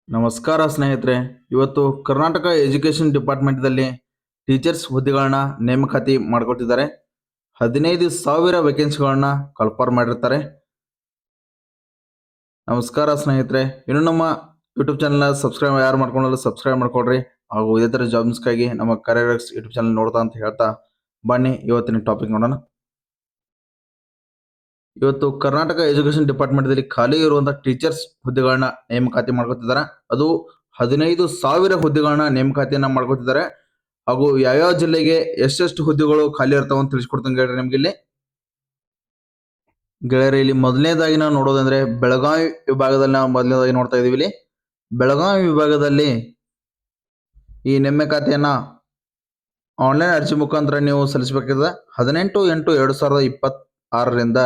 ನಮಸ್ಕಾರ ಸ್ನೇಹಿತರೆ. ಇವತ್ತು ಕರ್ನಾಟಕ ಎಜುಕೇಷನ್ ಡಿಪಾರ್ಟ್ಮೆಂಟ್ದಲ್ಲಿ ಟೀಚರ್ಸ್ ಹುದ್ದೆಗಳನ್ನ ನೇಮಕಾತಿ ಮಾಡ್ಕೊತಿದ್ದಾರೆ. 15,000 ವೇಕೆನ್ಸಿಗಳನ್ನ ಕನ್ಫರ್ಮ್ ಮಾಡಿರ್ತಾರೆ. ನಮಸ್ಕಾರ ಸ್ನೇಹಿತರೆ. ಇನ್ನು ನಮ್ಮ ಯೂಟ್ಯೂಬ್ ಚಾನಲ್ನ ಸಬ್ಸ್ಕ್ರೈಬ್ ಯಾರು ಮಾಡ್ಕೊಳ್ಳಲ್ಲ ಸಬ್ಸ್ಕ್ರೈಬ್ ಮಾಡ್ಕೊಳ್ರಿ. ಹಾಗೂ ಇದೇ ಥರ ಜಾಬ್ಸ್ಗಾಗಿ ನಮ್ಮ ಕರಿಯರ್ಸ್ ಯೂಟ್ಯೂಬ್ ಚಾನಲ್ ನೋಡ್ತಾ ಅಂತ ಹೇಳ್ತಾ ಬನ್ನಿ ಇವತ್ತಿನ ಟಾಪಿಕ್ ನೋಡೋಣ. ಇವತ್ತು ಕರ್ನಾಟಕ ಎಜುಕೇಷನ್ ಡಿಪಾರ್ಟ್ಮೆಂಟ್ದಲ್ಲಿ ಖಾಲಿ ಇರುವಂಥ ಟೀಚರ್ಸ್ ಹುದ್ದೆಗಳನ್ನ ನೇಮಕಾತಿ ಮಾಡ್ಕೊತಿದ್ದಾರೆ. ಅದು 15,000 ಹುದ್ದೆಗಳನ್ನ ನೇಮಕಾತಿಯನ್ನ ಮಾಡ್ಕೊತಿದ್ದಾರೆ. ಹಾಗೂ ಯಾವ್ಯಾವ ಜಿಲ್ಲೆಗೆ ಎಷ್ಟೆಷ್ಟು ಹುದ್ದೆಗಳು ಖಾಲಿ ಇರ್ತಾವ ಅಂತ ತಿಳಿಸ್ಕೊಡ್ತೀನಿ ಗೆಳೆಯರೆ ನಿಮ್ಗೆ ಇಲ್ಲಿ. ಗೆಳೆಯರೆ, ಇಲ್ಲಿ ಮೊದಲನೇದಾಗಿ ನಾವು ನೋಡೋದಂದ್ರೆ ಬೆಳಗಾವಿ ವಿಭಾಗದಲ್ಲಿ ನಾವು ಮೊದಲನೇದಾಗಿ ನೋಡ್ತಾ ಇದೀವಿ. ಇಲ್ಲಿ ಬೆಳಗಾವಿ ವಿಭಾಗದಲ್ಲಿ ಈ ನೇಮಕಾತಿಯನ್ನ ಆನ್ಲೈನ್ ಅರ್ಜಿ ಮುಖಾಂತರ ನೀವು ಸಲ್ಲಿಸಬೇಕಾಗಿದೆ. 18/8/2026ರಿಂದ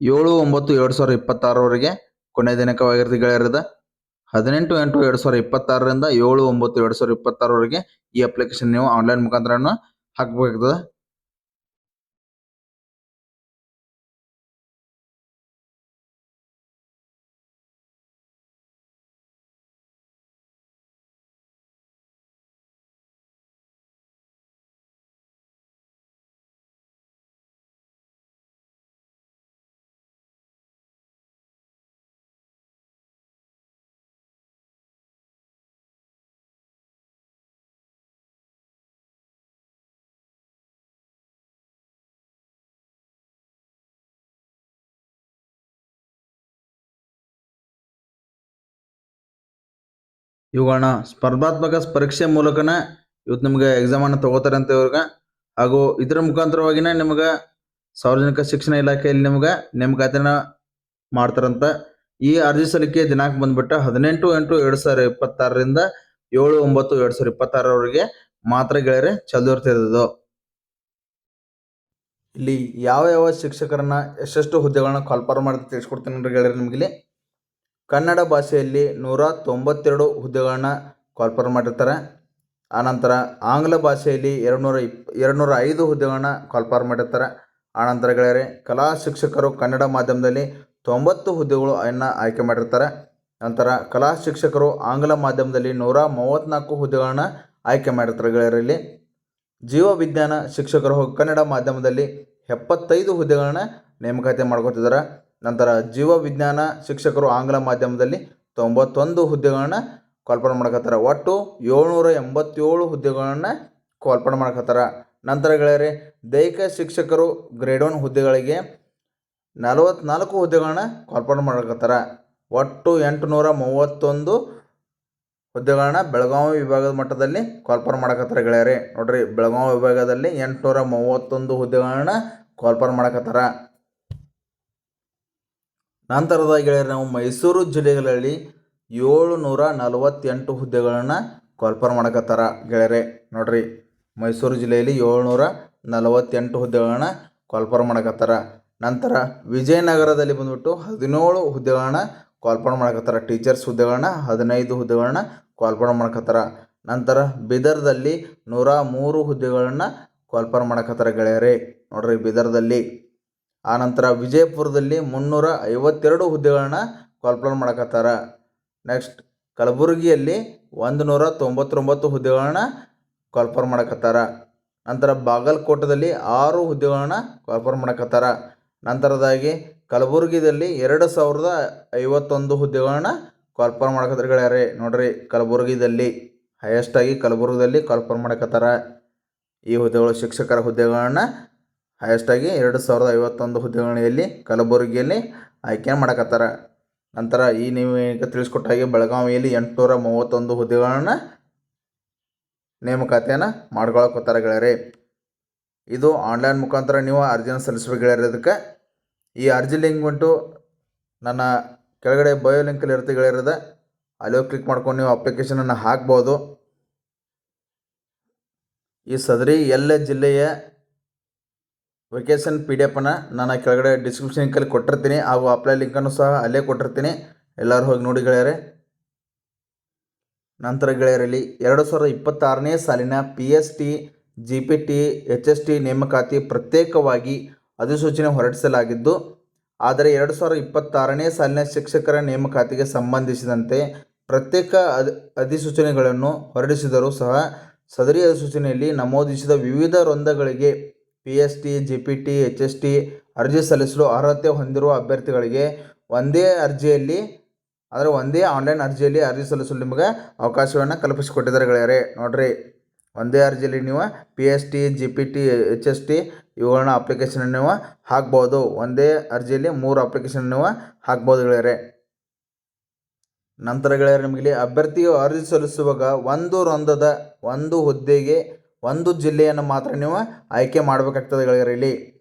7/9/2026 ಕೊನೆಯ ದಿನಾಂಕವಾಗಿರುತ್ತೆ ಗೆಳೆಯರದ. 18/8/2026ರಿಂದ 7/9/2026 ಈ ಅಪ್ಲಿಕೇಶನ್ ನೀವು ಆನ್ಲೈನ್ ಮುಖಾಂತರ ಹಾಕಬೇಕಾಗ್ತದೆ. ಇವುಗಳನ್ನ ಸ್ಪರ್ಧಾತ್ಮಕ ಪರೀಕ್ಷೆ ಮೂಲಕನ ಇವತ್ತು ನಿಮ್ಗೆ ಎಕ್ಸಾಮನ್ನು ತಗೋತಾರೆ ಅಂತ ಇವ್ರಿಗೆ. ಹಾಗೂ ಇದರ ಮುಖಾಂತರವಾಗಿನ ನಿಮ್ಗೆ ಸಾರ್ವಜನಿಕ ಶಿಕ್ಷಣ ಇಲಾಖೆಯಲ್ಲಿ ನಿಮ್ಗೆ ನೇಮಕಾತಿನ ಮಾಡ್ತಾರಂತ. ಈ ಅರ್ಜಿ ಸಲ್ಲಿಕೆ ದಿನಾಂಕ ಬಂದ್ಬಿಟ್ಟು 18/8/2026ರಿಂದ 7/9/2026 ಮಾತ್ರ ಗೆಳೆಯರೆ ಚಾಲು ಇರ್ತಿದ್ದು. ಇಲ್ಲಿ ಯಾವ ಯಾವ ಶಿಕ್ಷಕರನ್ನ ಎಷ್ಟೆಷ್ಟು ಹುದ್ದೆಗಳನ್ನ ಕಾಲ್ಫಾರ್ಮ್ ಮಾಡಿ ತಿಳಿಸ್ಕೊಡ್ತೀನಿ ಗೆಳೆಯರೆ ನಿಮ್ಗೆ. ಇಲ್ಲಿ ಕನ್ನಡ ಭಾಷೆಯಲ್ಲಿ 192 ಹುದ್ದೆಗಳನ್ನ ಕಾಲ್ಫಾರ್ಮ್ ಮಾಡಿರ್ತಾರೆ. ಆನಂತರ ಆಂಗ್ಲ ಭಾಷೆಯಲ್ಲಿ 205 ಹುದ್ದೆಗಳನ್ನ ಕಾಲ್ಫಾರ್ಮ್ ಮಾಡಿರ್ತಾರೆ. ಆನಂತರ ಗೆಳೆಯರೆ ಕಲಾ ಶಿಕ್ಷಕರು ಕನ್ನಡ ಮಾಧ್ಯಮದಲ್ಲಿ 90 ಹುದ್ದೆಗಳು ಆಯ್ಕೆ ಮಾಡಿರ್ತಾರೆ. ನಂತರ ಕಲಾ ಶಿಕ್ಷಕರು ಆಂಗ್ಲ ಮಾಧ್ಯಮದಲ್ಲಿ 134 ಹುದ್ದೆಗಳನ್ನ ಆಯ್ಕೆ ಮಾಡಿರ್ತಾರೆ ಗೆಳೆಯರಲ್ಲಿ. ಜೀವ ವಿಜ್ಞಾನ ಶಿಕ್ಷಕರು ಕನ್ನಡ ಮಾಧ್ಯಮದಲ್ಲಿ 75 ಹುದ್ದೆಗಳನ್ನ ನೇಮಕಾತಿ ಮಾಡ್ಕೊತಿದ್ದಾರೆ. ನಂತರ ಜೀವ ವಿಜ್ಞಾನ ಶಿಕ್ಷಕರು ಆಂಗ್ಲ ಮಾಧ್ಯಮದಲ್ಲಿ 91 ಹುದ್ದೆಗಳನ್ನ ಕಾಲ್ಫಾರ್ಮ್ ಮಾಡಕತ್ತಾರೆ. ಒಟ್ಟು 787 ಹುದ್ದೆಗಳನ್ನ ಕಾಲ್ಫಾರ್ಮ್ ಮಾಡಕತ್ತಾರ. ನಂತರ ಗೆಳೆಯರೆ ದೈಹಿಕ ಶಿಕ್ಷಕರು ಗ್ರೇಡ್ 1 ಹುದ್ದೆಗಳಿಗೆ 44 ಹುದ್ದೆಗಳನ್ನ ಕಾಲ್ಫಾರ್ಮ್ ಮಾಡಕತ್ತಾರ. ಒಟ್ಟು 831 ಹುದ್ದೆಗಳನ್ನ ಬೆಳಗಾವಿ ವಿಭಾಗದ ಮಟ್ಟದಲ್ಲಿ ಕಾಲ್ಫಾರ್ಮ್ ಮಾಡಕತ್ತಾರ ಗೆಳೆಯರೆ. ನೋಡ್ರಿ, ಬೆಳಗಾವಿ ವಿಭಾಗದಲ್ಲಿ 831 ಹುದ್ದೆಗಳನ್ನ ಕಾಲ್ಫಾರ್ಮ್ ಮಾಡಕತ್ತಾರ. ನಂತರದ ಗೆಳೆಯರೆ ನಾವು ಮೈಸೂರು ಜಿಲ್ಲೆಗಳಲ್ಲಿ 748 ಹುದ್ದೆಗಳನ್ನ ಕಾಲ್ಫಾರ್ಮ್ ಮಾಡಕತ್ತಾರ ಗೆಳೆಯರೆ. ನೋಡ್ರಿ, ಮೈಸೂರು ಜಿಲ್ಲೆಯಲ್ಲಿ 748 ಹುದ್ದೆಗಳನ್ನ ಕಾಲ್ಫಾರ್ಮ್ ಮಾಡಕತ್ತಾರ. ನಂತರ ವಿಜಯನಗರದಲ್ಲಿ ಬಂದ್ಬಿಟ್ಟು 17 ಹುದ್ದೆಗಳನ್ನ ಕಾಲ್ಫಾರ್ಮ್ ಮಾಡಕತ್ತಾರ. ಟೀಚರ್ಸ್ ಹುದ್ದೆಗಳನ್ನ 15 ಹುದ್ದೆಗಳನ್ನ ಕಾಲ್ಫಾರ್ಮ್ ಮಾಡಕತ್ತಾರ. ನಂತರ ಬೀದರ್ದಲ್ಲಿ 103 ಹುದ್ದೆಗಳನ್ನ ಕಾಲ್ಫಾರ್ಮ್ ಮಾಡಕತ್ತಾರ ಗೆಳೆಯರೆ. ನೋಡ್ರಿ, ಬೀದರ್ದಲ್ಲಿ. ಆನಂತರ ವಿಜಯಪುರದಲ್ಲಿ 352 ಹುದ್ದೆಗಳನ್ನ ಕಾಲ್ಫಾರ್ಮ್ ಮಾಡಕತ್ತಾರ. ನೆಕ್ಸ್ಟ್ ಕಲಬುರಗಿಯಲ್ಲಿ 199 ಹುದ್ದೆಗಳನ್ನ ಕಾಲ್ಫಾರ್ಮ್ ಮಾಡಕತ್ತಾರ. ನಂತರ ಬಾಗಲಕೋಟದಲ್ಲಿ 6 ಹುದ್ದೆಗಳನ್ನ ಕಾಲ್ಫಾರ್ಮ್ ಮಾಡಕತ್ತಾರ. ನಂತರದಾಗಿ ಕಲಬುರಗಿದಲ್ಲಿ 2051 ಹುದ್ದೆಗಳನ್ನ ಕಾಲ್ಫಾರ್ಮ್ ಮಾಡಕತ್ತಾರ ಗೆಳೆಯರೆ. ನೋಡ್ರಿ, ಕಲಬುರಗಿದಲ್ಲಿ ಹೈಯೆಸ್ಟಾಗಿ ಕಲಬುರಗಿದಲ್ಲಿ ಕಾಲ್ಫಾರ್ಮ್ ಮಾಡಕತ್ತಾರ. ಈ ಹುದ್ದೆಗಳು ಶಿಕ್ಷಕರ ಹುದ್ದೆಗಳನ್ನ ಹೈಯೆಸ್ಟಾಗಿ 2051 ಹುದ್ದೆಗಳಲ್ಲಿ ಕಲಬುರಗಿಯಲ್ಲಿ ಆಯ್ಕೆ ಮಾಡಕತ್ತಾರ. ನಂತರ ಈ ನೀವು ಈಗ ತಿಳಿಸ್ಕೊಟ್ಟ ಹಾಗೆ ಬೆಳಗಾವಿಯಲ್ಲಿ 831 ಹುದ್ದೆಗಳನ್ನ ನೇಮಕಾತಿಯನ್ನು ಮಾಡ್ಕೊಳಕೋತಾರ ಗೆಳೆಯರೆ. ಇದು ಆನ್ಲೈನ್ ಮುಖಾಂತರ ನೀವು ಅರ್ಜಿಯನ್ನು ಸಲ್ಲಿಸಬೇಕು ಗೆಳೆಯರೆ. ಇದಕ್ಕೆ ಈ ಅರ್ಜಿ ಲಿಂಕ್ ಬಂತು ನನ್ನ ಕೆಳಗಡೆ ಬಯೋ ಲಿಂಕಲ್ಲಿ ಇರುತ್ತೆ ಗೆಳೆಯರದ. ಅಲ್ಲಿ ಹೋಗಿ ಕ್ಲಿಕ್ ಮಾಡ್ಕೊಂಡು ನೀವು ಅಪ್ಲಿಕೇಶನನ್ನು ಹಾಕ್ಬೋದು. ಈ ಸದರಿ ಎಲ್ಲ ಜಿಲ್ಲೆಯ ವೆಕೇಷನ್ PDF ನಾನು ಕೆಳಗಡೆ ಡಿಸ್ಕ್ರಿಪ್ಷನ್ ಲಿಂಕಲ್ಲಿ ಕೊಟ್ಟಿರ್ತೀನಿ. ಹಾಗೂ ಅಪ್ಲೈ ಲಿಂಕನ್ನು ಸಹ ಅಲ್ಲೇ ಕೊಟ್ಟಿರ್ತೀನಿ. ಎಲ್ಲರೂ ಹೋಗಿ ನೋಡಿ ಗೆಳೆಯರೆ. ನಂತರ ಗೆಳೆಯರಲ್ಲಿ 2026ನೇ ಸಾಲಿನ PST, GPT, HST ನೇಮಕಾತಿ ಪ್ರತ್ಯೇಕವಾಗಿ ಅಧಿಸೂಚನೆ ಹೊರಡಿಸಲಾಗಿದ್ದು ಆದರೆ 2026ನೇ ಸಾಲಿನ ಶಿಕ್ಷಕರ ನೇಮಕಾತಿಗೆ ಸಂಬಂಧಿಸಿದಂತೆ ಪ್ರತ್ಯೇಕ ಅಧಿಸೂಚನೆಗಳನ್ನು ಹೊರಡಿಸಿದರೂ ಸಹ ಸದರಿ ಅಧಿಸೂಚನೆಯಲ್ಲಿ ನಮೂದಿಸಿದ ವಿವಿಧ ವೃಂದಗಳಿಗೆ PST, GPT, HST ಅರ್ಜಿ ಸಲ್ಲಿಸಲು ಅರ್ಹತೆ ಹೊಂದಿರುವ ಅಭ್ಯರ್ಥಿಗಳಿಗೆ ಒಂದೇ ಆನ್ಲೈನ್ ಅರ್ಜಿಯಲ್ಲಿ ಅರ್ಜಿ ಸಲ್ಲಿಸಲು ನಿಮಗೆ ಅವಕಾಶವನ್ನು ಕಲ್ಪಿಸಿಕೊಟ್ಟಿದ್ದಾರೆ ಗೆಳೆಯರೆ. ನೋಡ್ರಿ, ಒಂದೇ ಅರ್ಜಿಯಲ್ಲಿ ನೀವು PST, GPT, HST ಇವುಗಳನ್ನ ಅಪ್ಲಿಕೇಶನ್ ನೀವು ಹಾಕ್ಬೋದು. ಒಂದೇ ಅರ್ಜಿಯಲ್ಲಿ 3 ಅಪ್ಲಿಕೇಶನ್ ನೀವು ಹಾಕ್ಬೋದು ಗೆಳೆಯರೆ. ನಂತರ ಗೆಳೆಯರೆ, ನಿಮಗೆ ಅಭ್ಯರ್ಥಿಯು ಅರ್ಜಿ ಸಲ್ಲಿಸುವಾಗ ಒಂದು ವೃಂದದ ಒಂದು ಹುದ್ದೆಗೆ ಒಂದು ಜಿಲ್ಲೆಯನ್ನು ಮಾತ್ರ ನೀವು ಆಯ್ಕೆ ಮಾಡಬೇಕಾಗ್ತದೆ ಗೆಳೆಯರೆ ಇಲ್ಲಿ.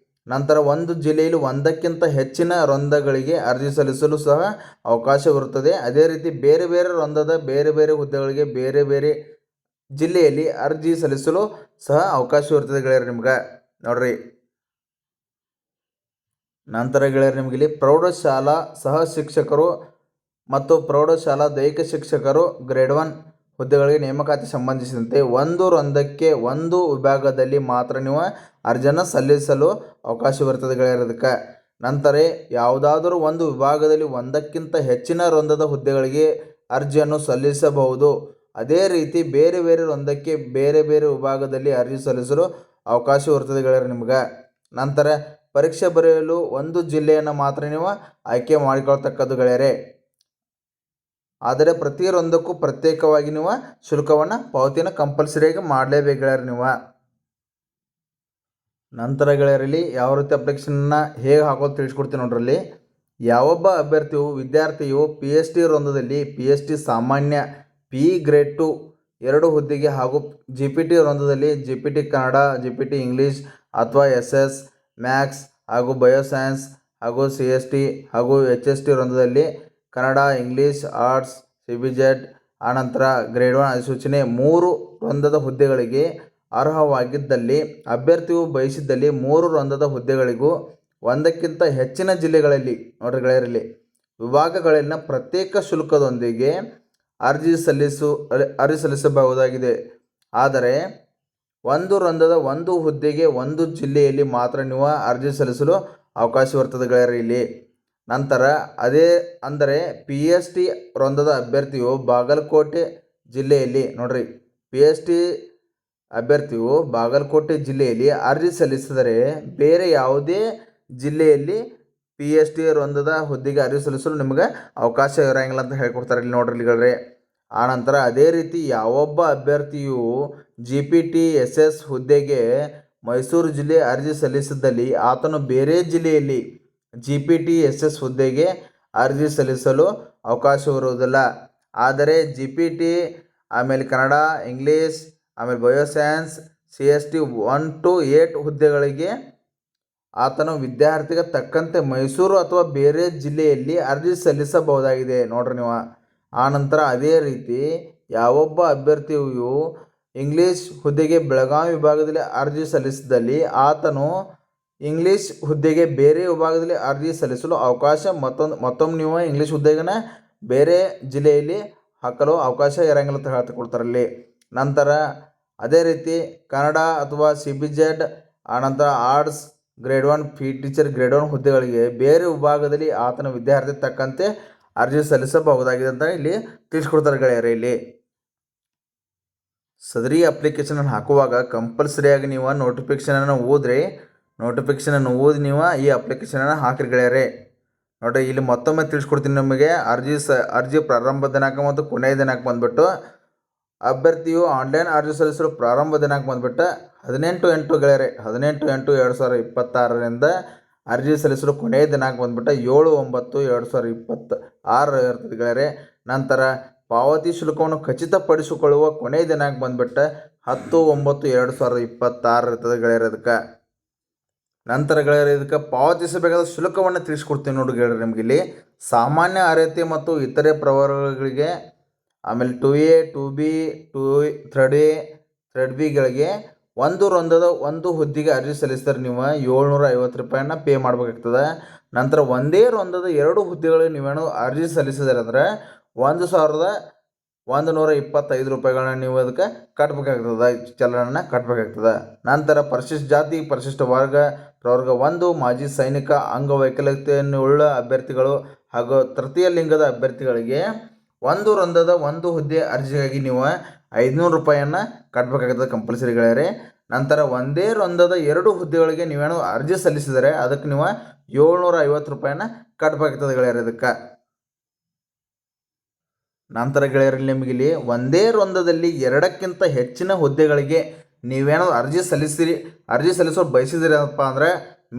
ನಂತರ ಒಂದು ಜಿಲ್ಲೆಯಲ್ಲಿ ಒಂದಕ್ಕಿಂತ ಹೆಚ್ಚಿನ ವೃಂದಗಳಿಗೆ ಅರ್ಜಿ ಸಲ್ಲಿಸಲು ಸಹ ಅವಕಾಶವಿರುತ್ತದೆ. ಅದೇ ರೀತಿ ಬೇರೆ ಬೇರೆ ವೃಂದದ ಬೇರೆ ಬೇರೆ ಹುದ್ದೆಗಳಿಗೆ ಬೇರೆ ಬೇರೆ ಜಿಲ್ಲೆಯಲ್ಲಿ ಅರ್ಜಿ ಸಲ್ಲಿಸಲು ಸಹ ಅವಕಾಶವಿರ್ತದೆ ಗೆಳೆಯರೆ ನಿಮ್ಗೆ. ನೋಡ್ರಿ, ನಂತರ ಗೆಳೆಯರೆ, ನಿಮಗೆ ಇಲ್ಲಿ ಪ್ರೌಢಶಾಲಾ ಸಹ ಶಿಕ್ಷಕರು ಮತ್ತು ಪ್ರೌಢಶಾಲಾ ದೈಹಿಕ ಶಿಕ್ಷಕರು ಗ್ರೇಡ್ 1 ಹುದ್ದೆಗಳಿಗೆ ನೇಮಕಾತಿ ಸಂಬಂಧಿಸಿದಂತೆ ಒಂದು ವೃಂದಕ್ಕೆ ಒಂದು ವಿಭಾಗದಲ್ಲಿ ಮಾತ್ರ ನೀವು ಅರ್ಜಿಯನ್ನು ಸಲ್ಲಿಸಲು ಅವಕಾಶವಿರ್ತದೆ ಗೆಳೆಯರೆ ಅದಕ್ಕೆ. ನಂತರ ಯಾವುದಾದರೂ ಒಂದು ವಿಭಾಗದಲ್ಲಿ ಒಂದಕ್ಕಿಂತ ಹೆಚ್ಚಿನ ವೃಂದದ ಹುದ್ದೆಗಳಿಗೆ ಅರ್ಜಿಯನ್ನು ಸಲ್ಲಿಸಬಹುದು. ಅದೇ ರೀತಿ ಬೇರೆ ಬೇರೆ ವೃಂದಕ್ಕೆ ಬೇರೆ ಬೇರೆ ವಿಭಾಗದಲ್ಲಿ ಅರ್ಜಿ ಸಲ್ಲಿಸಲು ಅವಕಾಶವಿರ್ತದೆ ಗೆಳೆಯರೆ ನಿಮ್ಗೆ. ನಂತರ ಪರೀಕ್ಷೆ ಬರೆಯಲು ಒಂದು ಜಿಲ್ಲೆಯನ್ನು ಮಾತ್ರ ನೀವು ಆಯ್ಕೆ ಮಾಡಿಕೊಳ್ತಕ್ಕದ್ದು ಗೆಳೆಯರೆ. ಆದರೆ ಪ್ರತಿ ವೃಂದಕ್ಕೂ ಪ್ರತ್ಯೇಕವಾಗಿ ನೀವು ಶುಲ್ಕವನ್ನು ಪಾವತಿಯನ್ನು ಕಂಪಲ್ಸರಿಯಾಗಿ ಮಾಡಲೇಬೇಕು ಗೆಳೆಯರೆ ನೀವು. ನಂತರ ಗೆಳೆಯರಲ್ಲಿ ಯಾವ ರೀತಿ ಅಪ್ಲಿಕೇಶನ್ನ ಹೇಗೆ ಹಾಕೋದು ತಿಳಿಸ್ಕೊಡ್ತೀನಿ ನೋಡ್ರಲ್ಲಿ. ಯಾವೊಬ್ಬ ವಿದ್ಯಾರ್ಥಿಯು PST ವೃಂದದಲ್ಲಿ PST ಸಾಮಾನ್ಯ PE ಗ್ರೇಡ್ 2 2 ಹುದ್ದೆಗೆ ಹಾಗೂ GPT ವೃಂದದಲ್ಲಿ GPT ಕನ್ನಡ, GPT ಇಂಗ್ಲೀಷ್ ಅಥವಾ SS ಮ್ಯಾಥ್ಸ್ ಹಾಗೂ ಬಯೋಸೈನ್ಸ್ ಹಾಗೂ CST ಹಾಗೂ HST ವೃಂದದಲ್ಲಿ ಕನ್ನಡ, ಇಂಗ್ಲೀಷ್, ಆರ್ಟ್ಸ್, CBZ ಆನಂತರ ಗ್ರೇಡ್ 1 ಅಧಿಸೂಚನೆ 3 ವೃಂದದ ಹುದ್ದೆಗಳಿಗೆ ಅರ್ಹವಾಗಿದ್ದಲ್ಲಿ ಅಭ್ಯರ್ಥಿಯು ಬಯಸಿದ್ದಲ್ಲಿ 3 ವೃಂದದ ಹುದ್ದೆಗಳಿಗೂ ಒಂದಕ್ಕಿಂತ ಹೆಚ್ಚಿನ ಜಿಲ್ಲೆಗಳಲ್ಲಿ ನೋಡ್ರಿ ಗೆಳೆಯರಲ್ಲಿ ವಿಭಾಗಗಳಲ್ಲಿನ ಪ್ರತ್ಯೇಕ ಶುಲ್ಕದೊಂದಿಗೆ ಅರ್ಜಿ ಸಲ್ಲಿಸಬಹುದಾಗಿದೆ. ಆದರೆ ಒಂದು ವೃಂದದ ಒಂದು ಹುದ್ದೆಗೆ ಒಂದು ಜಿಲ್ಲೆಯಲ್ಲಿ ಮಾತ್ರ ನೀವು ಅರ್ಜಿ ಸಲ್ಲಿಸಲು ಅವಕಾಶವಿರ್ತದೆ ಗೆಳೆಯರೆ ಇಲ್ಲಿ. ನಂತರ ಅದೇ ಅಂದರೆ PST ವೃಂದದ ಅಭ್ಯರ್ಥಿಯು ಬಾಗಲಕೋಟೆ ಜಿಲ್ಲೆಯಲ್ಲಿ ನೋಡ್ರಿ PST ಅಭ್ಯರ್ಥಿಯು ಬಾಗಲಕೋಟೆ ಜಿಲ್ಲೆಯಲ್ಲಿ ಅರ್ಜಿ ಸಲ್ಲಿಸಿದರೆ ಬೇರೆ ಯಾವುದೇ ಜಿಲ್ಲೆಯಲ್ಲಿ PST ವೃಂದದ ಹುದ್ದೆಗೆ ಅರ್ಜಿ ಸಲ್ಲಿಸಲು ನಿಮಗೆ ಅವಕಾಶ ಇರೋಂಗಿಲ್ಲ ಅಂತ ಹೇಳ್ಕೊಡ್ತಾರೆ ಇಲ್ಲಿ ನೋಡ್ರಿ ಗೆಳೆಯರೆ. ಆನಂತರ ಅದೇ ರೀತಿ ಯಾವೊಬ್ಬ ಅಭ್ಯರ್ಥಿಯು GPT SS ಹುದ್ದೆಗೆ ಮೈಸೂರು ಜಿಲ್ಲೆ ಅರ್ಜಿ ಸಲ್ಲಿಸಿದ್ದಲ್ಲಿ ಆತನು ಬೇರೆ ಜಿಲ್ಲೆಯಲ್ಲಿ GPT SS ಹುದ್ದೆಗೆ ಅರ್ಜಿ ಸಲ್ಲಿಸಲು ಅವಕಾಶವಿರುವುದಿಲ್ಲ. ಆದರೆ GPT ಆಮೇಲೆ ಕನ್ನಡ, ಇಂಗ್ಲೀಷ್ ಆಮೇಲೆ ಬಯೋಸೈನ್ಸ್ CST 1 to 8 ಹುದ್ದೆಗಳಿಗೆ ಆತನು ವಿದ್ಯಾರ್ಥಿಗೆ ತಕ್ಕಂತೆ ಮೈಸೂರು ಅಥವಾ ಬೇರೆ ಜಿಲ್ಲೆಯಲ್ಲಿ ಅರ್ಜಿ ಸಲ್ಲಿಸಬಹುದಾಗಿದೆ ನೋಡ್ರಿ ನೀವು. ಆನಂತರ ಅದೇ ರೀತಿ ಯಾವೊಬ್ಬ ಅಭ್ಯರ್ಥಿಯು ಇಂಗ್ಲೀಷ್ ಹುದ್ದೆಗೆ ಬೆಳಗಾವಿ ವಿಭಾಗದಲ್ಲಿ ಅರ್ಜಿ ಸಲ್ಲಿಸಿದಲ್ಲಿ ಆತನು ಇಂಗ್ಲೀಷ್ ಹುದ್ದೆಗೆ ಬೇರೆ ವಿಭಾಗದಲ್ಲಿ ಅರ್ಜಿ ಸಲ್ಲಿಸಲು ಅವಕಾಶ ಮತ್ತೊಮ್ಮೆ ನೀವು ಇಂಗ್ಲೀಷ್ ಹುದ್ದೆಗನ ಬೇರೆ ಜಿಲ್ಲೆಯಲ್ಲಿ ಹಾಕಲು ಅವಕಾಶ ಇರೋಂಗಿಲ್ಲ ಅಂತ ಹೇಳ್ಕೊಡ್ತಾರಲ್ಲಿ. ನಂತರ ಅದೇ ರೀತಿ ಕನ್ನಡ ಅಥವಾ CBZ ಆನಂತರ arts grade 1 PE teacher grade 1 ಹುದ್ದೆಗಳಿಗೆ ಬೇರೆ ವಿಭಾಗದಲ್ಲಿ ಆತನ ವಿದ್ಯಾರ್ಥಿ ತಕ್ಕಂತೆ ಅರ್ಜಿ ಸಲ್ಲಿಸಬಹುದಾಗಿದೆ ಅಂತ ಇಲ್ಲಿ ತಿಳಿಸ್ಕೊಡ್ತಾರೆ ಗೆಳೆಯರೆ ಇಲ್ಲಿ. ಸದರಿ ಅಪ್ಲಿಕೇಶನನ್ನು ಹಾಕುವಾಗ ಕಂಪಲ್ಸರಿಯಾಗಿ ನೀವು ನೋಟಿಫಿಕೇಷನನ್ನು ಓದಿ ನೀವು ಈ ಅಪ್ಲಿಕೇಶನನ್ನು ಹಾಕಿರಿ ಗೆಳೆಯರೆ. ನೋಡಿರಿ, ಇಲ್ಲಿ ಮತ್ತೊಮ್ಮೆ ತಿಳಿಸ್ಕೊಡ್ತೀನಿ ನಿಮಗೆ. ಅರ್ಜಿ ಪ್ರಾರಂಭ ದಿನಾಂಕ ಮತ್ತು ಕೊನೆಯ ದಿನಾಂಕ ಬಂದುಬಿಟ್ಟು ಅಭ್ಯರ್ಥಿಯು ಆನ್ಲೈನ್ ಅರ್ಜಿ ಸಲ್ಲಿಸಲು ಪ್ರಾರಂಭ ದಿನಾಂಕ ಬಂದುಬಿಟ್ಟು 18/8 ಗೆಳೆಯರೆ 18/8/2026 ಅರ್ಜಿ ಸಲ್ಲಿಸಲು ಕೊನೆಯ ದಿನಾಂಕ ಬಂದುಬಿಟ್ಟು 7/9/2026 ಇರ್ತದೆ ಗೆಳೆಯರೆ. ನಂತರ ಪಾವತಿ ಶುಲ್ಕವನ್ನು ಖಚಿತಪಡಿಸಿಕೊಳ್ಳುವ ಕೊನೆಯ ದಿನಾಂಕ ಬಂದುಬಿಟ್ಟು 10/9/2026 ಇರ್ತದೆ ಗೆಳೆಯರೆ ಅದಕ್ಕೆ. ನಂತರ ಗೆಳೆಯರೆ ಇದಕ್ಕೆ ಪಾವತಿಸಬೇಕಾದ ಶುಲ್ಕವನ್ನು ತಿಳಿಸ್ಕೊಡ್ತೀನಿ ನೋಡಿ ಗೆಳೆಯರೆ ನಿಮಗೆ ಇಲ್ಲಿ. ಸಾಮಾನ್ಯ ಅರ್ಹತೆ ಮತ್ತು ಇತರೆ ಪ್ರವರ್ಗಗಳಿಗೆ ಆಮೇಲೆ 2A 2B 3rd A 3rd Bಗಳಿಗೆ ಒಂದು ವೃಂದದ ಒಂದು ಹುದ್ದೆಗೆ ಅರ್ಜಿ ಸಲ್ಲಿಸಿದ್ರೆ ನೀವು 750 ರೂಪಾಯಿನ ಪೇ ಮಾಡಬೇಕಾಗ್ತದೆ. ನಂತರ ಒಂದೇ ವೃಂದದ 2 ಹುದ್ದೆಗಳಿಗೆ ನೀವೇನು ಅರ್ಜಿ ಸಲ್ಲಿಸಿದ್ರೆ ಅಂದರೆ 1,000 125 ರೂಪಾಯಿಗಳನ್ನ ನೀವು ಅದಕ್ಕೆ ಕಟ್ಟಬೇಕಾಗ್ತದೆ, ಚಲನನ ಕಟ್ಟಬೇಕಾಗ್ತದೆ. ನಂತರ ಪರಿಶಿಷ್ಟ ಜಾತಿ, ಪರಿಶಿಷ್ಟ ವರ್ಗ, ಪ್ರವರ್ಗ 1, ಮಾಜಿ ಸೈನಿಕ, ಅಂಗವೈಕಲ್ಯತೆಯುಳ್ಳ ಅಭ್ಯರ್ಥಿಗಳು ಹಾಗೂ ತೃತೀಯ ಲಿಂಗದ ಅಭ್ಯರ್ಥಿಗಳಿಗೆ ಒಂದು ರಂಧದ ಒಂದು ಹುದ್ದೆ ಅರ್ಜಿಗಾಗಿ ನೀವು 500 ರೂಪಾಯಿಯನ್ನು ಕಟ್ಟಬೇಕಾಗ್ತದೆ ಕಂಪಲ್ಸರಿ ಗೆಳೆಯರೆ. ನಂತರ ಒಂದೇ ರಂಧದ 2 ಹುದ್ದೆಗಳಿಗೆ ನೀವೇನು ಅರ್ಜಿ ಸಲ್ಲಿಸಿದರೆ ಅದಕ್ಕೆ ನೀವು 750 ರೂಪಾಯಿಯನ್ನು ಕಟ್ಟಬೇಕಾಗ್ತದೆ ಗೆಳೆಯರೆ ಇದಕ್ಕೆ. ನಂತರ ಗೆಳೆಯರಲ್ಲಿ ನಿಮಗಿಲ್ಲಿ ಒಂದೇ ರಂಧದಲ್ಲಿ 2ಕ್ಕಿಂತ ಹೆಚ್ಚಿನ ಹುದ್ದೆಗಳಿಗೆ ನೀವೇನೋ ಅರ್ಜಿ ಸಲ್ಲಿಸಲು ಬಯಸಿದಿರಪ್ಪ ಅಂದರೆ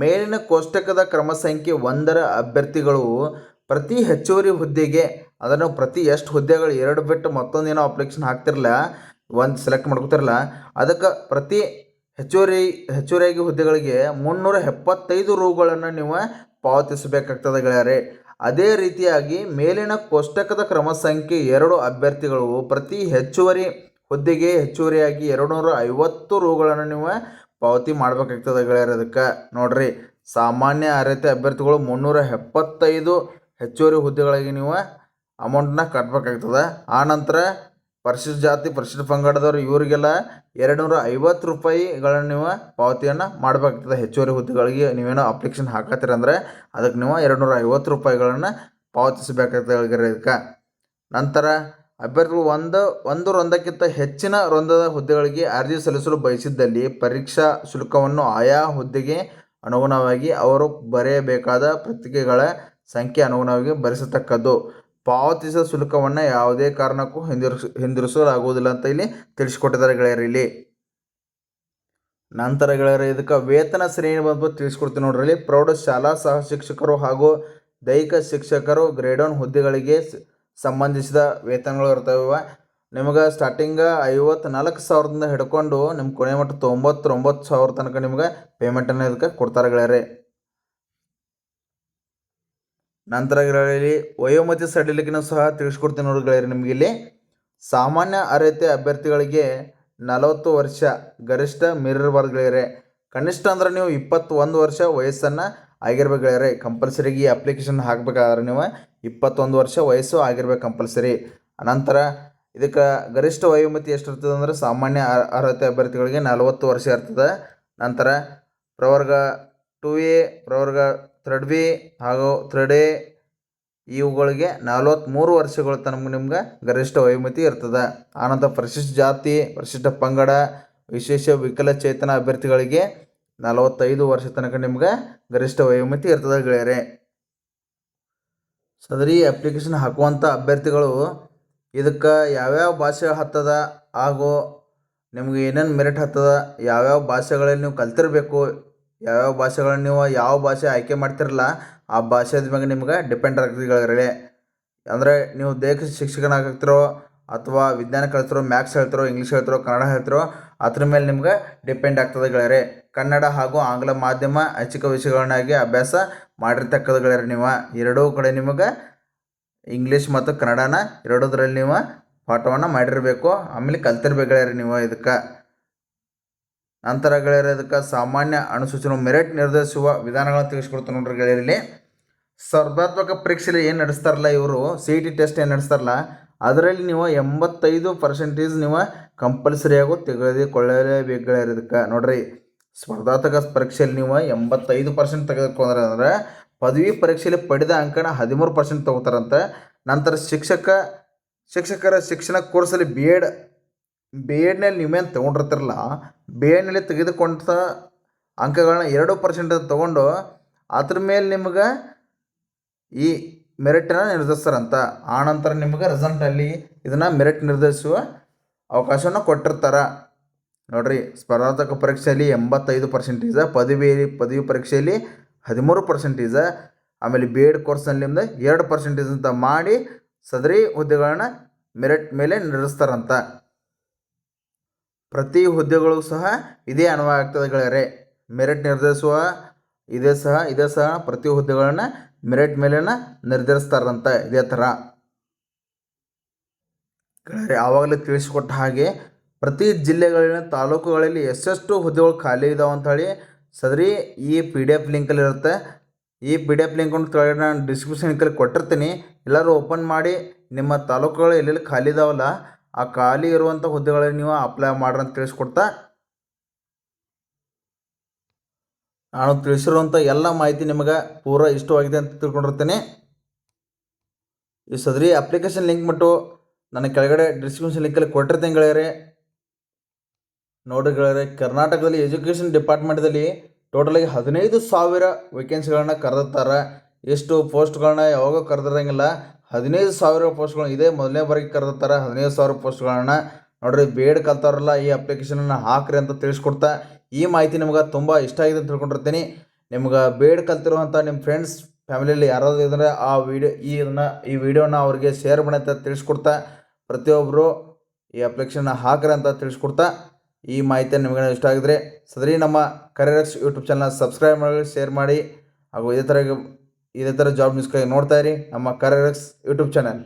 ಮೇಲಿನ ಕೋಷ್ಟಕದ ಕ್ರಮ ಸಂಖ್ಯೆ 1ರ ಅಭ್ಯರ್ಥಿಗಳು ಪ್ರತಿ ಹೆಚ್ಚುವರಿ ಹುದ್ದೆಗೆ ಅದನ್ನು ಪ್ರತಿ ಎಷ್ಟು ಹುದ್ದೆಗಳು 2 ಬಿಟ್ಟು ಮತ್ತೊಂದೇನೋ ಅಪ್ಲಿಕೇಶನ್ ಹಾಕ್ತಿರಲ್ಲ, ಒಂದು ಸೆಲೆಕ್ಟ್ ಮಾಡ್ಕೋತಿರಲ್ಲ, ಅದಕ್ಕೆ ಪ್ರತಿ ಹೆಚ್ಚುವರಿಯಾಗಿ ಹುದ್ದೆಗಳಿಗೆ 375 ರೂಗಳನ್ನು ನೀವು ಪಾವತಿಸಬೇಕಾಗ್ತದೆ ಗೆಳೆಯರೆ. ಅದೇ ರೀತಿಯಾಗಿ ಮೇಲಿನ ಕೋಷ್ಟಕದ ಕ್ರಮ ಸಂಖ್ಯೆ 2 ಅಭ್ಯರ್ಥಿಗಳು ಪ್ರತಿ ಹೆಚ್ಚುವರಿ ಹುದ್ದೆಗೆ ಹೆಚ್ಚುವರಿಯಾಗಿ 250 ರೂಗಳನ್ನು ನೀವು ಪಾವತಿ ಮಾಡಬೇಕಾಗ್ತದೆ ಗೆಳೆಯರೆ. ಅದಕ್ಕೆ ನೋಡ್ರಿ, ಸಾಮಾನ್ಯ ಅರ್ಹತೆ ಅಭ್ಯರ್ಥಿಗಳು 375 ಹೆಚ್ಚುವರಿ ಹುದ್ದೆಗಳಿಗೆ ನೀವು ಅಮೌಂಟನ್ನ ಕಟ್ಟಬೇಕಾಗ್ತದೆ. ಆನಂತರ ಪರಿಶಿಷ್ಟ ಜಾತಿ, ಪರಿಶಿಷ್ಟ ಪಂಗಡದವರು ಇವರಿಗೆಲ್ಲ 250 ರೂಪಾಯಿಗಳನ್ನು ನೀವು ಪಾವತಿಯನ್ನು ಮಾಡಬೇಕಾಗ್ತದೆ. ಹೆಚ್ಚುವರಿ ಹುದ್ದೆಗಳಿಗೆ ನೀವೇನೋ ಅಪ್ಲಿಕೇಶನ್ ಹಾಕತ್ತೀರಂದರೆ ಅದಕ್ಕೆ ನೀವು 250 ರೂಪಾಯಿಗಳನ್ನು ಪಾವತಿಸಬೇಕಾಗ್ತದೆ ಇದಕ್ಕೆ. ನಂತರ ಅಭ್ಯರ್ಥಿಗಳು ಒಂದು ರಂಧಕ್ಕಿಂತ ಹೆಚ್ಚಿನ ರಂಧದ ಹುದ್ದೆಗಳಿಗೆ ಅರ್ಜಿ ಸಲ್ಲಿಸಲು ಬಯಸಿದ್ದಲ್ಲಿ ಪರೀಕ್ಷಾ ಶುಲ್ಕವನ್ನು ಆಯಾ ಹುದ್ದೆಗೆ ಅನುಗುಣವಾಗಿ ಅವರು ಬರೆಯಬೇಕಾದ ಪತ್ರಿಕೆಗಳ ಸಂಖ್ಯೆ ಅನುಗುಣವಾಗಿ ಭರಿಸತಕ್ಕದ್ದು. ಪಾವತಿಸಿದ ಶುಲ್ಕವನ್ನು ಯಾವುದೇ ಕಾರಣಕ್ಕೂ ಹಿಂದಿರುಗಿಸಲಾಗುವುದಿಲ್ಲ ಅಂತ ಇಲ್ಲಿ ತಿಳಿಸ್ಕೊಟ್ಟಿದ್ದಾರೆ ಗೆಳೆಯರು ಇಲ್ಲಿ. ನಂತರ ಗೆಳೆಯರು ಇದಕ್ಕೆ ವೇತನ ಶ್ರೇಣಿ ಬಂದು ತಿಳಿಸ್ಕೊಡ್ತೀನಿ ನೋಡ್ರಿ. ಪ್ರೌಢಶಾಲಾ ಸಹ ಶಿಕ್ಷಕರು ಹಾಗೂ ದೈಹಿಕ ಶಿಕ್ಷಕರು ಗ್ರೇಡ್ 1 ಹುದ್ದೆಗಳಿಗೆ ಸಂಬಂಧಿಸಿದ ವೇತನಗಳು ಇರ್ತವೆ. ನಿಮಗೆ ಸ್ಟಾರ್ಟಿಂಗ್ 54,000ದಿಂದ ಹಿಡ್ಕೊಂಡು ನಿಮ್ಮ ಕೊನೆ ಮಟ್ಟ 99,000 ತನಕ ನಿಮ್ಗೆ ಪೇಮೆಂಟನ್ನು ಇದಕ್ಕೆ ಕೊಡ್ತಾರೆ ಗೆಳೆಯರೆ. ನಂತರ ಗೆಳೆಯರಲ್ಲಿ ವಯೋಮಿತಿ ಸಡಿಲಿಕೆನೂ ಸಹ ತಿಳಿಸ್ಕೊಡ್ತೀನಿ ನೋಡಿ ಗೆಳೆಯರೆ. ನಿಮಗೆ ಇಲ್ಲಿ ಸಾಮಾನ್ಯ ಅರ್ಹತೆ ಅಭ್ಯರ್ಥಿಗಳಿಗೆ 40 ವರ್ಷ ಗರಿಷ್ಠ ಮೀರಿರಬಾರ್ದು ಗೆಳೆಯರೆ. ಕನಿಷ್ಠ ಅಂದ್ರೆ ನೀವು 21 ವರ್ಷ ವಯಸ್ಸನ್ನು ಆಗಿರ್ಬೇಕು ಗೆಳೆಯರೆ. ಕಂಪಲ್ಸರಿಗೆ ಈ ಅಪ್ಲಿಕೇಶನ್ ಹಾಕಬೇಕಾದ್ರೆ ನೀವು 21 ವರ್ಷ ವಯಸ್ಸು ಆಗಿರ್ಬೇಕು ಕಂಪಲ್ಸರಿ. ಅನಂತರ ಇದಕ್ಕೆ ಗರಿಷ್ಠ ವಯೋಮಿತಿ ಎಷ್ಟಿರ್ತದೆ ಅಂದರೆ ಸಾಮಾನ್ಯ ಅರ್ಹತೆ ಅಭ್ಯರ್ಥಿಗಳಿಗೆ 40 ವರ್ಷ ಇರ್ತದೆ. ನಂತರ ಪ್ರವರ್ಗ 2A, ಪ್ರವರ್ಗ 3B ಹಾಗೂ 3A ಇವುಗಳಿಗೆ 43 ವರ್ಷಗಳ ತನಕ ನಿಮ್ಗೆ ಗರಿಷ್ಠ ವಯೋಮಿತಿ ಇರ್ತದೆ. ಆನಂತರ ಪರಿಶಿಷ್ಟ ಜಾತಿ, ಪರಿಶಿಷ್ಟ ಪಂಗಡ, ವಿಶೇಷ ವಿಕಲಚೇತನ ಅಭ್ಯರ್ಥಿಗಳಿಗೆ 45 ವರ್ಷ ತನಕ ನಿಮ್ಗೆ ಗರಿಷ್ಠ ವಯೋಮಿತಿ ಇರ್ತದೆ ಗೆಳೆಯರೆ. ಸದರಿ ಅಪ್ಲಿಕೇಶನ್ ಹಾಕುವಂಥ ಅಭ್ಯರ್ಥಿಗಳು ಇದಕ್ಕೆ ಯಾವ್ಯಾವ ಭಾಷೆ ಹತ್ತದ ಹಾಗೂ ನಿಮ್ಗೆ ಏನೇನು ಮೆರಿಟ್ ಹತ್ತದ, ಯಾವ್ಯಾವ ಭಾಷೆಗಳಲ್ಲಿ ನೀವು ಕಲ್ತಿರಬೇಕು, ಯಾವ್ಯಾವ ಭಾಷೆಗಳನ್ನು ನೀವು ಯಾವ ಭಾಷೆ ಆಯ್ಕೆ ಮಾಡ್ತಿರಲ್ಲ ಆ ಭಾಷೆದ ಮ್ಯಾಗೆ ನಿಮ್ಗೆ ಡಿಪೆಂಡ್ ಆಗ್ತದೆ ಗೆಳೆಯರೆ. ಅಂದರೆ ನೀವು ದೈಹಿಕ ಶಿಕ್ಷಕನಾಗ್ತಿರೋ ಅಥವಾ ವಿಜ್ಞಾನ ಕಲಿತಿರೋ, ಮ್ಯಾಥ್ಸ್ ಹೇಳ್ತಿರೋ, ಇಂಗ್ಲೀಷ್ ಹೇಳ್ತಿರೋ, ಕನ್ನಡ ಹೇಳ್ತಿರೋ ಅದ್ರ ಮೇಲೆ ನಿಮ್ಗೆ ಡಿಪೆಂಡ್ ಆಗ್ತದೆ ಗೆಳೆಯರೆ. ಕನ್ನಡ ಹಾಗೂ ಆಂಗ್ಲ ಮಾಧ್ಯಮ ಐಚ್ಛಿಕ ವಿಷಯಗಳನ್ನಾಗಿ ಅಭ್ಯಾಸ ಮಾಡಿರ್ತಕ್ಕದ್ದು ಗೆಳೆಯರೆ. ನೀವು ಎರಡೂ ಕಡೆ ನಿಮಗೆ ಇಂಗ್ಲೀಷ್ ಮತ್ತು ಕನ್ನಡನ ಎರಡೂದ್ರಲ್ಲಿ ನೀವು ಪಾಠವನ್ನು ಮಾಡಿರಬೇಕು, ಆಮೇಲೆ ಕಲ್ತಿರ್ಬೇಕು ಗೆಳೆಯರೆ ನೀವು ಇದಕ್ಕೆ. ನಂತರ ಗೆಳೆಯರೆ ಇದಕ್ಕೆ ಸಾಮಾನ್ಯ ಅನುಸೂಚನೆ ಮೆರಿಟ್ ನಿರ್ಧರಿಸುವ ವಿಧಾನಗಳನ್ನು ತಿಳಿಸ್ಕೊಡ್ತಾರೆ ನೋಡ್ರಿ ಗೆಳೆಯರಲ್ಲಿ. ಸ್ಪರ್ಧಾತ್ಮಕ ಪರೀಕ್ಷೆಯಲ್ಲಿ ಏನು ನಡೆಸ್ತಾರಲ್ಲ ಇವರು, CET ಟೆಸ್ಟ್ ಏನು ನಡೆಸ್ತಾರಲ್ಲ ಅದರಲ್ಲಿ ನೀವು 85% ನೀವು ಕಂಪಲ್ಸರಿಯಾಗೂ ತೆಗೆದುಕೊಳ್ಳಲೇಬೇಕು ಗೆಳೆಯರು. ಇದಕ್ಕೆ ನೋಡ್ರಿ, ಸ್ಪರ್ಧಾತ್ಮಕ ಪರೀಕ್ಷೆಯಲ್ಲಿ ನೀವು 85% ತೆಗೆದುಕೊಂಡ್ರೆ ಅಂದರೆ ಪದವಿ ಪರೀಕ್ಷೆಯಲ್ಲಿ ಪಡೆದ ಅಂಕನ 13% ತೊಗೋತಾರಂತೆ. ನಂತರ ಶಿಕ್ಷಕರ ಶಿಕ್ಷಣ ಕೋರ್ಸಲ್ಲಿ ಬಿ ಎಡ್ನಲ್ಲಿ ನೀವೇನು ತೊಗೊಂಡಿರ್ತಿರಲ್ಲ, ಬಿ ಎಡ್ನಲ್ಲಿ ತೆಗೆದುಕೊಂಡ ಅಂಕಗಳನ್ನ 2% ತೊಗೊಂಡು ಅದ್ರ ಮೇಲೆ ನಿಮ್ಗೆ ಈ ಮೆರಿಟನ್ನು ನಿರ್ಧರಿಸ್ತಾರಂತ. ಆನಂತರ ನಿಮ್ಗೆ ರಿಸಲ್ಟಲ್ಲಿ ಇದನ್ನು ಮೆರಿಟ್ ನಿರ್ಧರಿಸುವ ಅವಕಾಶವನ್ನು ಕೊಟ್ಟಿರ್ತಾರೆ ನೋಡ್ರಿ. ಸ್ಪರ್ಧಾತ್ಮಕ ಪರೀಕ್ಷೆಯಲ್ಲಿ 85%, ಪದವಿ ಪರೀಕ್ಷೆಯಲ್ಲಿ 13%, ಆಮೇಲೆ ಬಿ ಎಡ್ ಕೋರ್ಸ್ನಲ್ಲಿ ನಿಮ್ದು 2% ಅಂತ ಮಾಡಿ ಸದರಿ ಹುದ್ದೆಗಳನ್ನ ಮೆರಿಟ್ ಮೇಲೆ ನಿರ್ಧರಿಸ್ತಾರಂತ. ಪ್ರತಿ ಹುದ್ದೆಗಳು ಸಹ ಇದೇ ಅನ್ವಯ ಆಗ್ತದೆ ಗೆಳೆಯರೆ. ಮೆರಿಟ್ ನಿರ್ಧರಿಸುವ ಇದೇ ಸಹ ಪ್ರತಿ ಹುದ್ದೆಗಳನ್ನು ಮೆರಿಟ್ ಮೇಲೆನ ನಿರ್ಧರಿಸ್ತಾರಂತ ಇದೇ ಥರ ಗೆಳೆಯರೆ. ಆವಾಗಲೇ ತಿಳಿಸಿಕೊಟ್ಟ ಹಾಗೆ ಪ್ರತಿ ಜಿಲ್ಲೆಗಳಿನ ತಾಲೂಕುಗಳಲ್ಲಿ ಎಷ್ಟೆಷ್ಟು ಹುದ್ದೆಗಳು ಖಾಲಿ ಇದಾವೆ ಅಂಥೇಳಿ ಸದರಿ ಈ PDF ಲಿಂಕಲ್ಲಿ ಇರುತ್ತೆ. ಈ PDF ಲಿಂಕನ್ನು ಕೆಳಗಡೆ ನಾನು ಡಿಸ್ಕ್ರಿಪ್ಷನ್ ಲಿಂಕಲ್ಲಿ ಕೊಟ್ಟಿರ್ತೀನಿ. ಎಲ್ಲರೂ ಓಪನ್ ಮಾಡಿ ನಿಮ್ಮ ತಾಲೂಕುಗಳು ಎಲ್ಲೆಲ್ಲಿ ಖಾಲಿ ಇದಾವಲ್ಲ ಆ ಖಾಲಿ ಇರುವಂಥ ಹುದ್ದೆಗಳಿಗೆ ನೀವು ಅಪ್ಲೈ ಮಾಡ್ರಿ ಅಂತ ತಿಳಿಸ್ಕೊಡ್ತಾ ನಾನು ತಿಳಿಸಿರುವಂಥ ಎಲ್ಲ ಮಾಹಿತಿ ನಿಮಗೆ ಪೂರ ಇಷ್ಟವಾಗಿದೆ ಅಂತ ತಿಳ್ಕೊಂಡಿರ್ತೇನೆ. ಈ ಸದರಿ ಅಪ್ಲಿಕೇಶನ್ ಲಿಂಕ್ ಬಿಟ್ಟು ನನ್ನ ಕೆಳಗಡೆ ಡಿಸ್ಕ್ರಿಪ್ಷನ್ ಲಿಂಕಲ್ಲಿ ಕೊಟ್ಟಿರ್ತೇನೆ ಗೆಳೆಯರೆ. ನೋಡಿ ಗೆಳೆಯರೆ, ಕರ್ನಾಟಕದಲ್ಲಿ ಎಜುಕೇಷನ್ ಡಿಪಾರ್ಟ್ಮೆಂಟ್ದಲ್ಲಿ ಟೋಟಲಾಗಿ 15,000 ವೇಕೆನ್ಸಿಗಳನ್ನ ಕರೆದಿರ್ತಾರೆ. ಎಷ್ಟು ಪೋಸ್ಟ್ಗಳನ್ನ ಯಾವಾಗ ಕರೆದಿರಂಗಿಲ್ಲ, 15,000 ಪೋಸ್ಟ್ಗಳನ್ನ ಇದೇ ಮೊದಲನೇ ಬಾರಿಗೆ ಕರೆದಿರ್ತಾರೆ. 15,000 ಪೋಸ್ಟ್ಗಳನ್ನ ನೋಡ್ರಿ, ಬೇಡ ಕಲ್ತಾರಲ್ಲ ಈ ಅಪ್ಲಿಕೇಶನನ್ನು ಹಾಕ್ರಿ ಅಂತ ತಿಳಿಸ್ಕೊಡ್ತಾ ಈ ಮಾಹಿತಿ ನಿಮ್ಗೆ ತುಂಬ ಇಷ್ಟ ಆಗಿದೆ ಅಂತ ತಿಳ್ಕೊಂಡಿರ್ತೀನಿ. ನಿಮ್ಗೆ ಬೇಡ ಕಲ್ತಿರುವಂಥ ನಿಮ್ಮ ಫ್ರೆಂಡ್ಸ್ ಫ್ಯಾಮಿಲಿಯಲ್ಲಿ ಯಾರಾದರೂ ಇದ್ದರೆ ಈ ವಿಡಿಯೋನ ಅವ್ರಿಗೆ ಶೇರ್ ಮಾಡಿ ಅಂತ ತಿಳಿಸ್ಕೊಡ್ತಾ ಪ್ರತಿಯೊಬ್ಬರು ಈ ಅಪ್ಲಿಕೇಶನ್ನ ಹಾಕ್ರಿ ಅಂತ ತಿಳಿಸ್ಕೊಡ್ತಾ ಈ ಮಾಹಿತಿ ನಿಮಗೆ ಇಷ್ಟ ಆಗಿದ್ರೆ ಸದರಿ ನಮ್ಮ ಕರಿಯರ್ ಯೂಟ್ಯೂಬ್ ಚಾನಲ್ ಸಬ್ಸ್ಕ್ರೈಬ್ ಮಾಡಿ, ಶೇರ್ ಮಾಡಿ ಹಾಗೂ ಇದೇ ಥರ ಜಾಬ್ ನ್ಯೂಸ್ಗಾಗಿ ನೋಡ್ತಾ ಇರಿ ನಮ್ಮ ಕರಿಯರ್ ಯೂಟ್ಯೂಬ್ ಚಾನಲ್.